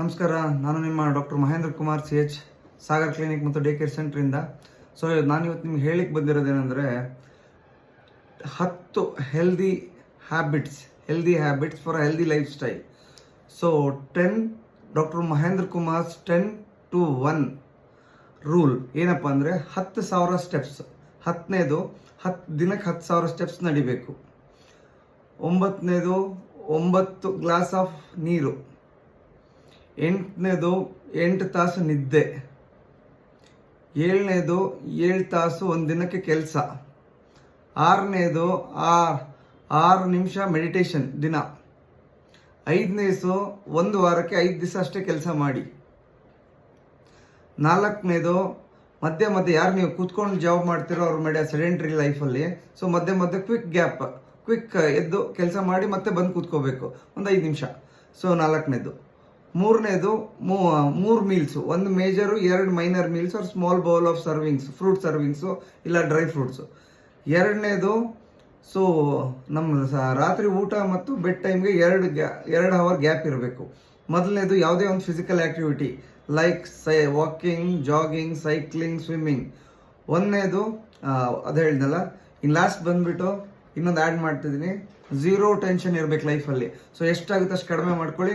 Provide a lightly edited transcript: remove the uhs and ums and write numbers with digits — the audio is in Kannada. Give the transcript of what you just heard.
ನಮಸ್ಕಾರ. ನಾನು ನಿಮ್ಮ doctor Mahendra Kumar CH Sagar clinic ಮತ್ತು ಡೇ ಕೇರ್ ಸೆಂಟ್ರಿಂದ. ಸೊ ನಾನು ಇವತ್ತು ನಿಮ್ಗೆ ಹೇಳಿಕ್ಕೆ ಬಂದಿರೋದೇನೆಂದರೆ 10 healthy habits for healthy lifestyle. So 10 doctor Mahendra Kumar's 10 to 1 rule ಏನಪ್ಪ ಅಂದರೆ 10,000 ಸ್ಟೆಪ್ಸ್. 10ನೇದು 10 ದಿನಕ್ಕೆ 10,000 ಸ್ಟೆಪ್ಸ್ ನಡಿಬೇಕು. 9ನೇದು 9 ಗ್ಲಾಸ್ ಆಫ್ ನೀರು. 8ನೇದು 8 ತಾಸು ನಿದ್ದೆ. 7ನೇದು 7 ತಾಸು ಒಂದು ದಿನಕ್ಕೆ ಕೆಲಸ. 6ನೇದು 6 ನಿಮಿಷ ಮೆಡಿಟೇಷನ್ ದಿನ. 5ನೇದು 1 ವಾರಕ್ಕೆ 5 ದಿವಸ ಅಷ್ಟೇ ಕೆಲಸ ಮಾಡಿ. 4ನೇದು ಮಧ್ಯೆ ಯಾರು ನೀವು ಕೂತ್ಕೊಂಡು ಜಾಬ್ ಮಾಡ್ತಿರೋ ಅವ್ರ ಸೆಡೆಂಟ್ರಿ ಲೈಫಲ್ಲಿ, ಸೊ ಮಧ್ಯೆ ಕ್ವಿಕ್ ಎದ್ದು ಕೆಲಸ ಮಾಡಿ ಮತ್ತೆ ಬಂದು ಕೂತ್ಕೋಬೇಕು ಒಂದು 5 ನಿಮಿಷ. ಸೊ 4ನೇದು. 3ನೇದು 3 ಮೀಲ್ಸು, 1 ಮೇಜರು 2 ಮೈನರ್ ಮೀಲ್ಸ್ ಅವ್ರ small bowl of servings, fruit servings ಇಲ್ಲ ಡ್ರೈ ಫ್ರೂಟ್ಸು. 2ನೇದು ಸೊ ನಮ್ಮ ರಾತ್ರಿ ಊಟ ಮತ್ತು ಬೆಡ್ ಟೈಮ್ಗೆ 2 ಅವರ್ ಗ್ಯಾಪ್ ಇರಬೇಕು. ಮೊದಲನೇದು ಯಾವುದೇ ಒಂದು physical activity like walking, jogging, cycling, swimming. 1ನೇದು ಅದು ಹೇಳಿದ್ನಲ್ಲ. ಇನ್ನು ಲಾಸ್ಟ್ ಬಂದ್ಬಿಟ್ಟು ಇನ್ನೊಂದು ಆ್ಯಡ್ ಮಾಡ್ತಿದ್ದೀನಿ, 0 ಟೆನ್ಷನ್ ಇರಬೇಕು ಲೈಫಲ್ಲಿ. ಸೊ ಎಷ್ಟಾಗುತ್ತೆ ಅಷ್ಟು ಕಡಿಮೆ ಮಾಡ್ಕೊಳ್ಳಿ.